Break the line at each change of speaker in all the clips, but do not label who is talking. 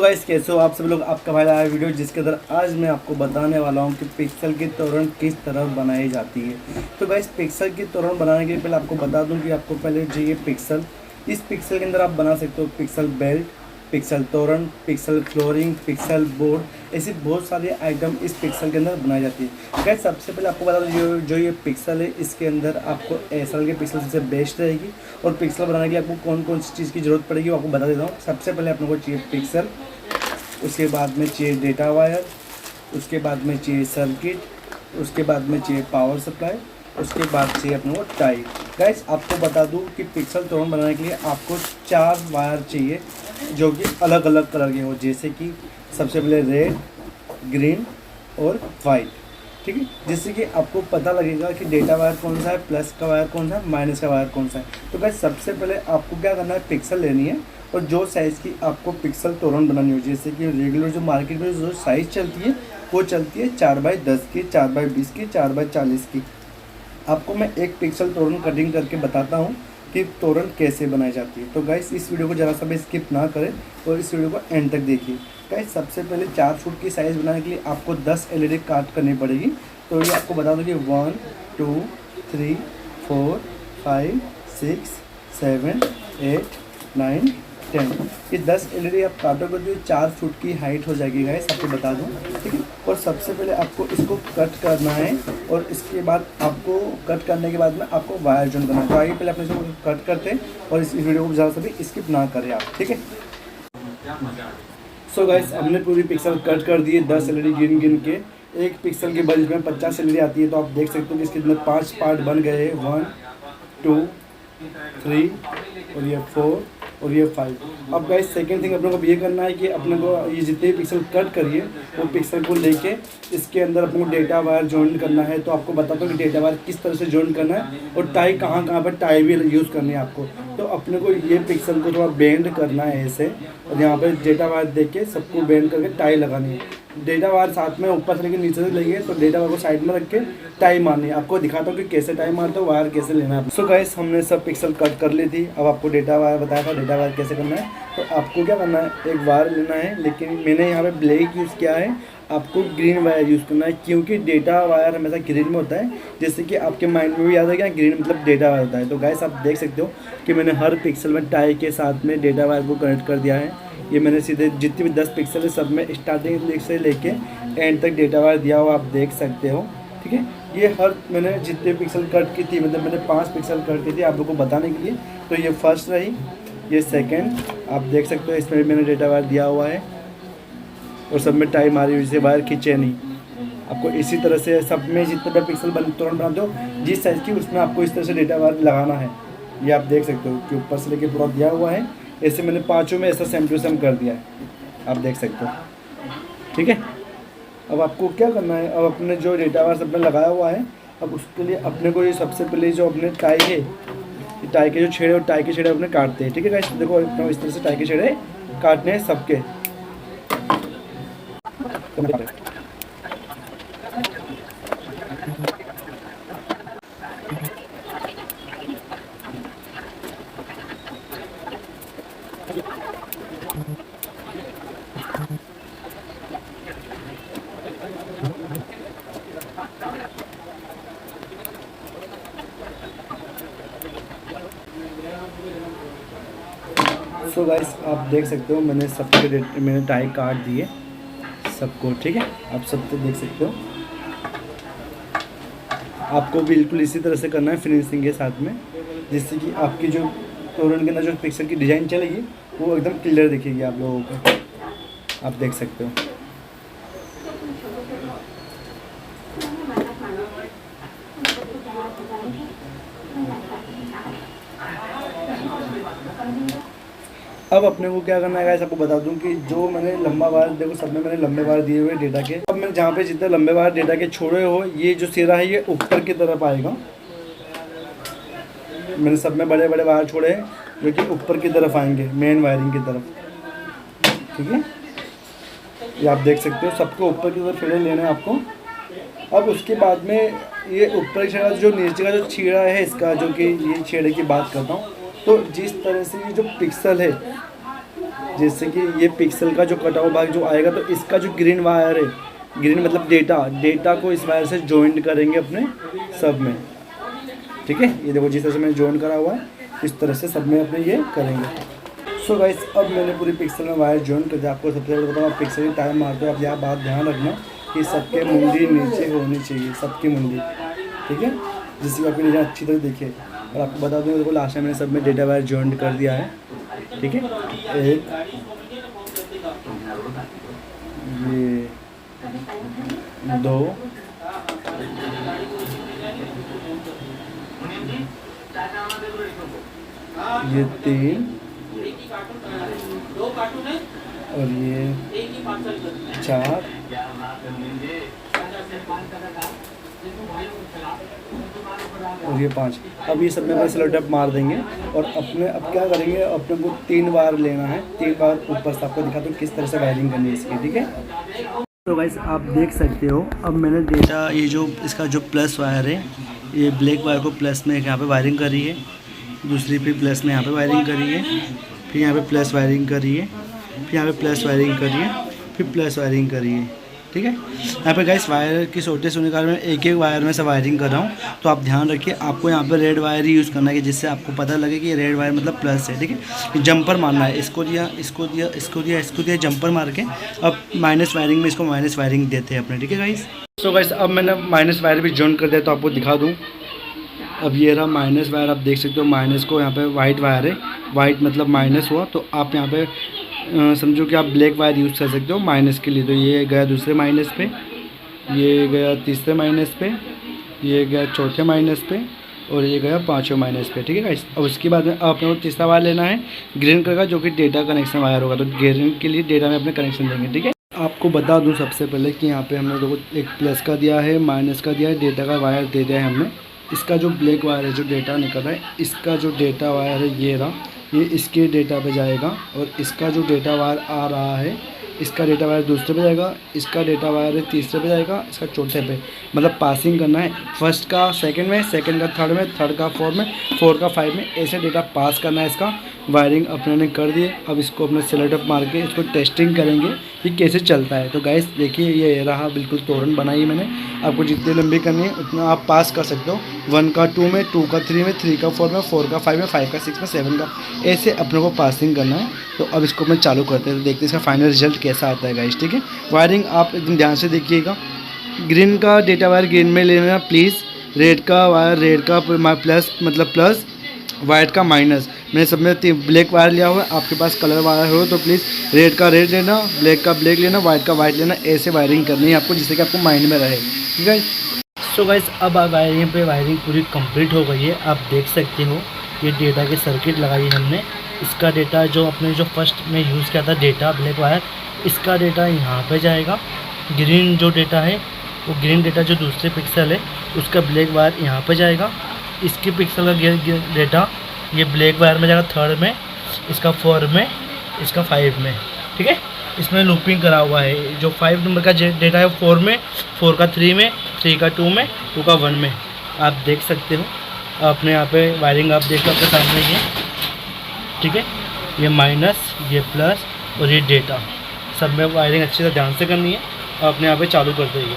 Guys, कैसे हो आप सब लोग। आपका भाई आया वीडियो जिसके अंदर आज मैं आपको बताने वाला हूं कि पिक्सल की तोरण किस तरह बनाई जाती है। तो गाइस, पिक्सल की तोरण बनाने के लिए पहले आपको बता दूं कि आपको पहले चाहिए पिक्सल। इस पिक्सल के अंदर आप बना सकते हो पिक्सल बेल्ट, पिक्सल तोरण, पिक्सल फ्लोरिंग, पिक्सल बोर्ड, ऐसी बहुत सारी आइटम इस पिक्सल के अंदर बनाई जाती है। गाइस, सबसे पहले आपको बता दूं जो ये पिक्सल है इसके अंदर आपको एसएल के पिक्सल सबसे बेस्ट रहेगी। और पिक्सल बनाने के लिए आपको कौन कौन सी चीज़ की ज़रूरत पड़ेगी वो आपको बता देता हूँ। सबसे पहले अपने को चाहिए पिक्सल, उसके बाद में चाहिए डेटा वायर, उसके बाद में चाहिए सर्किट, उसके बाद में चाहिए पावर सप्लाई, उसके बाद चाहिए अपने को टाई। गाइस, आपको बता दूं कि पिक्सल तोरण बनाने के लिए आपको 4 वायर चाहिए जो कि अलग अलग कलर के हो, जैसे कि सबसे पहले रेड, ग्रीन और वाइट। ठीक है, जिससे कि आपको पता लगेगा कि डेटा वायर कौन सा है, प्लस का वायर कौन सा है, माइनस का वायर कौन सा है। तो गाइस, सबसे पहले आपको क्या करना है, पिक्सल लेनी है और जो साइज़ की आपको पिक्सल तोरण बनानी हो, जैसे कि रेगुलर जो मार्केट में जो साइज़ चलती है वो चलती है 4x10 की, 4x20 की, 4x40 की। आपको मैं एक पिक्सल तोरण कटिंग करके बताता हूँ कि तोरण कैसे बनाई जाती है। तो गाइस, इस वीडियो को ज़रा सा भी स्किप ना करें और इस वीडियो को एंड तक देखिए। गाइस, सबसे पहले 4 फुट की साइज़ बनाने के लिए आपको 10 एलईडी काट करनी पड़ेगी। तो ये आपको बता दूँ कि 1 2 3 4 5 6 7 8 9 10, ये 10 एलईडी आप काटोगे तो 4 फुट की हाइट हो जाएगी। गाइस, आपको बता दूं, ठीक है। और सबसे पहले आपको इसको कट करना है और इसके बाद आपको कट करने के बाद में आपको वायर जॉइन करना है। तो आइए पहले अपने इसको कट करते हैं और इस वीडियो को ज़्यादा सा भी स्किप ना करें आप, ठीक है। सो गाइस, हमने पूरी पिक्सल कट कर दिए 10 एलईडी गिन गिन के। एक पिक्सल के बल्ब में 50 एलईडी आती है, तो आप देख सकते हो कि इसके अंदर 5 पार्ट बन गए हैं, 1 2 3 और ये 4 और ये 5। अब गाइस, सेकेंड थिंग अपने को ये करना है कि अपने को ये जितने पिक्सल कट करिए वो पिक्सल को लेके इसके अंदर अपने को डेटा वायर जॉइन करना है। तो आपको बताता हूँ कि डेटा वायर किस तरह से जॉइन करना है और टाई कहाँ कहाँ पर टाई भी यूज़ करनी है आपको। तो अपने को ये पिक्सल को थोड़ा बेंड करना है ऐसे, और यहाँ पर डेटा वायर दे के सबको बेंड करके टाई लगानी है। डेटा वायर साथ में ऊपर से लेकर नीचे से लेंगे, तो डेटा वायर को साइड में रख के टाई मारनी है। आपको दिखाता हूँ कि कैसे टाई मारते हो, वायर कैसे लेना है। सो गाइस, हमने सब पिक्सल कट कर ली थी। अब आपको डेटा वायर बताया था डेटा वायर कैसे करना है। तो आपको क्या करना है, एक वायर लेना है, लेकिन मैंने यहाँ पे ब्लैक यूज़ किया है। आपको ग्रीन वायर यूज़ करना है, क्योंकि डेटा वायर हमेशा ग्रीन में होता है। जैसे कि आपके माइंड में भी याद है क्या, ग्रीन मतलब डेटा वायर होता है। तो गाइस, आप देख सकते हो कि मैंने हर पिक्सल में टाई के साथ में डेटा वायर को कनेक्ट कर दिया है। ये मैंने सीधे जितनी भी 10 पिक्सल है सब में स्टार्टिंग से लेके एंड तक डेटा वायर दिया हुआ आप देख सकते हो, ठीक है। ये हर मैंने जितने पिक्सल कट की थी, मतलब मैंने 5 पिक्सल कट की थी आप लोगों को बताने के लिए। तो ये फर्स्ट रही, ये सेकंड, आप देख सकते हो इसमें मैंने डेटा वायर दिया हुआ है और सब में टाई मारी हुई, से वायर खींचे नहीं। आपको इसी तरह से सब में जितने भी पिक्सल तोरण बनाते हो जिस साइज़ की, उसमें आपको इस तरह से डेटा वायर लगाना है। ये आप देख सकते हो कि ऊपर से लेके पूरा दिया हुआ है। ऐसे मैंने पाँचों में ऐसा सेम टू सेम कर दिया है, आप देख सकते हो, ठीक है। अब आपको क्या करना है, अब अपने जो डेटा वायर सब में लगाया हुआ है, अब उसके लिए अपने को ये सबसे पहले जो अपने टाई है, टाई के जो छेड़े और टाई के छेड़े अपने काटते हैं, ठीक है गाइस। देखो इस तरह से टाई के छेड़े काटने हैं सबके। सो गाइस, आप देख सकते हो मैंने टाई काट दिए सबको, ठीक है। आप सब तो देख सकते हो। आपको बिल्कुल इसी तरह से करना है फिनिशिंग के साथ में, जिससे कि आपकी जो तोरण के अंदर जो पिक्सल की डिज़ाइन चलेगी वो एकदम क्लियर दिखेगी आप लोगों को, आप देख सकते हो। अब अपने को क्या करना है गाइस, आपको बता दूं कि जो मैंने लंबा वायर, देखो सब में मैंने लंबे वायर दिए हुए डेटा के। अब मैं जहाँ पे जितने लंबे वायर डेटा के छोड़े हो, ये जो सिरा है ये ऊपर की तरफ आएगा। मैंने सब में बड़े बड़े वायर छोड़े हैं जो कि ऊपर की तरफ आएंगे, मेन वायरिंग की तरफ, ठीक है। ये आप देख सकते हो सबको ऊपर की तरफ छेड़े लेना है आपको। अब उसके बाद में ये ऊपर छेड़ा, जो नीचे का जो छेड़ा है इसका, जो कि ये छेड़े की बात करता हूँ, तो जिस तरह से ये जो पिक्सल है जैसे कि ये पिक्सल का जो कटा हुआ भाग जो आएगा, तो इसका जो ग्रीन वायर है, ग्रीन मतलब डेटा को इस वायर से जॉइंट करेंगे अपने सब में। ठीक है, ये देखो जिस तरह से मैंने जॉइन करा हुआ है इस तरह से सब में अपने ये करेंगे। सो गाइस, अब मैंने पूरी पिक्सल में वायर जॉइन कर दिया। आपको सबसे पहले बताऊँ, आप पिक्सल की टाइम मारते हो, आप यहाँ बात ध्यान रखना कि सबके मुंडी नीचे होनी चाहिए, सबकी मुंडी। ठीक है, जिससे आपकी डिजाइन अच्छी तरह दिखे। और आपको बता दूँ, देखो लास्ट टाइम मैंने सब में डेटा वायर जॉइन कर दिया है। ठीक है, एक ये 2 ये 3 और ये 4 और ये 5। अब ये सब में सेलो टेप मार देंगे और अब क्या करेंगे, अपने को 3 बार लेना है। 3 बार ऊपर से आपको दिखाता हूँ किस तरह से वायरिंग करनी है इसकी। ठीक है, तो गाइस आप देख सकते हो, अब मैंने डेटा ये जो इसका जो प्लस वायर है, ये ब्लैक वायर को प्लस में यहाँ पे वायरिंग करी है, दूसरी पे प्लस में यहाँ पे वायरिंग करी है, फिर यहाँ पे प्लस वायरिंग करी है, फिर यहाँ पे प्लस वायरिंग करी है, फिर प्लस वायरिंग करी है। ठीक है, यहाँ पे गाइस वायर की शॉर्टेज होने के कारण मैं एक वायर में से वायरिंग कर रहा हूँ। तो आप ध्यान रखिए, आपको यहाँ पे रेड वायर ही यूज़ करना है, जिससे आपको पता लगे कि ये रेड वायर मतलब प्लस है। ठीक है, जंपर मारना है, इसको दिया, इसको दिया, इसको दिया, इसको दिया, जंपर मार के अब माइनस वायरिंग में इसको माइनस वायरिंग देते हैं अपने। ठीक है गाइस, तो गाइस अब मैंने माइनस वायर भी जॉइन कर दिया, तो आपको दिखा दूँ। अब ये रहा माइनस वायर, आप देख सकते हो माइनस को, यहाँ पे वाइट वायर है, वाइट मतलब माइनस हुआ। तो आप यहाँ पे समझो कि आप ब्लैक वायर यूज़ कर सकते हो माइनस के लिए। तो ये गया दूसरे माइनस पे, ये गया तीसरे माइनस पे, ये गया चौथे माइनस पे और ये गया 5वें माइनस पे। ठीक है गाइस, अब उसके बाद में अपने को तीसरा वायर लेना है ग्रीन कलर का, जो कि डेटा कनेक्शन वायर होगा। तो ग्रीन के लिए डेटा में अपने कनेक्शन देंगे। ठीक है, आपको बता दूं सबसे पहले कि यहाँ पे हमने देखो एक प्लस का दिया है, माइनस का दिया है, डेटा का वायर दे दिया है हमने। इसका जो ब्लैक वायर है जो डेटा निकल रहा है, इसका जो डेटा वायर है ये रहा, ये इसके डेटा पे जाएगा। और इसका जो डेटा वायर आ रहा है, इसका डेटा वायर दूसरे पे जाएगा, इसका डेटा वायर तीसरे पे जाएगा, इसका चौथे पे। मतलब पासिंग करना है, फर्स्ट का सेकंड में, सेकंड का थर्ड में, थर्ड का फोर्थ में, फोर्थ का 5 में, ऐसे डेटा पास करना है। इसका वायरिंग अपने ने कर दिए। अब इसको अपने सेलो टेप मार के इसको टेस्टिंग करेंगे कि कैसे चलता है। तो गाइस देखिए, ये रहा बिल्कुल तोरण बनाई मैंने। आपको जितनी लंबी करनी है उतना आप पास कर सकते हो। 1 का 2 में, 2 का 3 में, 3 का 4 में, 4 का 5 में, 5 का 6 में, 7 का, ऐसे अपने को पासिंग करना है। तो अब इसको मैं चालू करते हैं, तो देखते हैं इसका फाइनल रिजल्ट कैसा आता है गाइस। ठीक है, वायरिंग आप एकदम ध्यान से देखिएगा। ग्रीन का डेटा वायर ग्रीन में लेना प्लीज़, रेड का वायर रेड का प्लस मतलब प्लस, वाइट का माइनस। मैंने सब में ब्लैक वायर लिया हुआ है, आपके पास कलर वायर हो तो प्लीज़ रेड का रेड लेना, ब्लैक का ब्लैक लेना, वाइट का वाइट लेना। ऐसे वायरिंग करनी है आपको, जिससे कि आपको माइंड में रहे। ठीक है, सो गाइस अब वायरिंग पे वायरिंग पूरी कंप्लीट हो गई है। आप देख सकते हो ये डेटा की सर्किट लगाई है हमने। इसका डेटा जो अपने जो फर्स्ट में यूज़ किया था डेटा ब्लैक वायर, इसका डेटा यहाँ पे जाएगा। ग्रीन जो डेटा है वो ग्रीन डेटा जो दूसरे पिक्सल है उसका ब्लैक वायर यहाँ पे जाएगा। इसके पिक्सल का डेटा ये ब्लैक वायर में जाएगा थर्ड में, इसका 4 में, इसका 5 में। ठीक है, इसमें लूपिंग करा हुआ है। जो 5 नंबर का डेटा है 4 में, 4 का 3 में, 3 का 2 में, 2 का 1 में। आप देख सकते हो अपने यहाँ पे वायरिंग, आप देख लो आपके सामने ये। ठीक है, ये माइनस, ये प्लस और ये डेटा, सब में वायरिंग अच्छी तरह ध्यान से करनी है और अपने यहाँ पे चालू कर देंगे।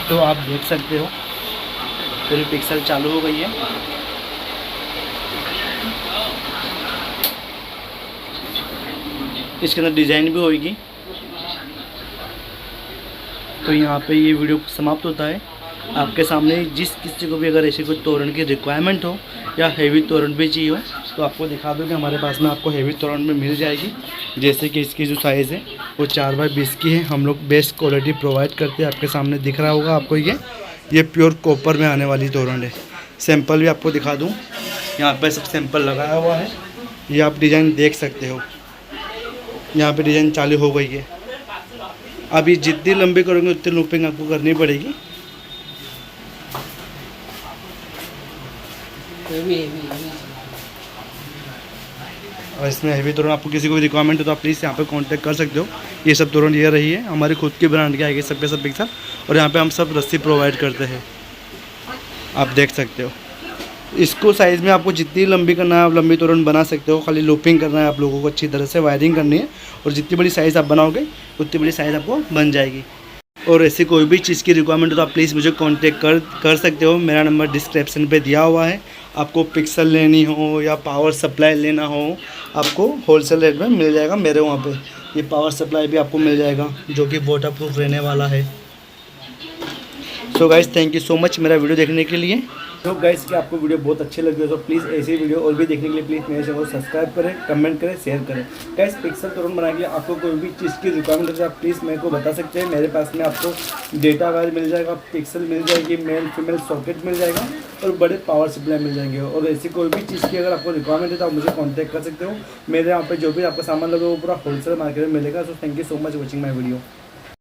तो आप देख सकते हो पूरी पिक्सल चालू हो गई है। इसके अंदर डिज़ाइन भी होगी। तो यहाँ पे ये वीडियो समाप्त होता है। आपके सामने जिस किसी को भी अगर ऐसी कोई तोरण की रिक्वायरमेंट हो या हेवी तोरण भी चाहिए हो तो आपको दिखा दो कि हमारे पास में आपको हेवी तोरण में मिल जाएगी। जैसे कि इसकी जो साइज़ है वो 4x20 की है। हम लोग बेस्ट क्वालिटी प्रोवाइड करते हैं। आपके सामने दिख रहा होगा आपको, ये प्योर कॉपर में आने वाली तोरण है। सैंपल भी आपको दिखा दूँ, यहाँ पर सब सैंपल लगाया हुआ है। ये आप डिज़ाइन देख सकते हो, यहाँ पे डिज़ाइन चालू हो गई है। अभी जितनी लंबी करोगे उतनी लूपिंग आपको करनी पड़ेगी। और इसमें हेवी तोरण आपको किसी को भी रिक्वायरमेंट हो तो आप प्लीज़ यहाँ पे कांटेक्ट कर सकते हो। ये सब तोरण ये रही है हमारी खुद की ब्रांड की आएगी सब के सब पिक्सल। और यहाँ पे हम सब रस्सी प्रोवाइड करते हैं, आप देख सकते हो। इसको साइज़ में आपको जितनी लंबी करना है आप लंबी तुरंत बना सकते हो, खाली लूपिंग करना है आप लोगों को, अच्छी तरह से वायरिंग करनी है और जितनी बड़ी साइज़ आप बनाओगे उतनी बड़ी साइज़ आपको बन जाएगी। और ऐसी कोई भी चीज़ की रिक्वायरमेंट हो तो आप प्लीज़ मुझे कांटेक्ट कर सकते हो। मेरा नंबर डिस्क्रिप्शन पे दिया हुआ है। आपको पिक्सल लेनी हो या पावर सप्लाई लेना हो आपको होलसेल रेट में मिल जाएगा मेरे वहाँ पे। ये पावर सप्लाई भी आपको मिल जाएगा जो कि वाटरप्रूफ रहने वाला है। So guys thank you so much मेरा वीडियो देखने के लिए। तो गाइस कि आपको वीडियो बहुत अच्छे लगे तो प्लीज़ ऐसी वीडियो और भी देखने के लिए प्लीज़ मेरे चैनल को सब्सक्राइब करें, कमेंट करें, शेयर करें। गाइस पिक्सल तुरंत बनाने के लिए आपको कोई भी चीज़ की रिक्वायरमेंट है तो आप प्लीज़ मेरे को बता सकते हैं। मेरे पास में आपको डेटा वायर मिल जाएगा, पिक्सल मिल जाएगी, मेल फीमेल सॉकेट मिल जाएगा और बड़े पावर सप्लाई मिल जाएंगे। और ऐसी कोई भी चीज़ की अगर आपको रिक्वायरमेंट है तो आप मुझे कॉन्टैक्ट कर सकते हो। मेरे यहाँ पर जो भी आपका सामान लगे वो पूरा होलसेल मार्केट में मिलेगा। So thank you so much watching my video.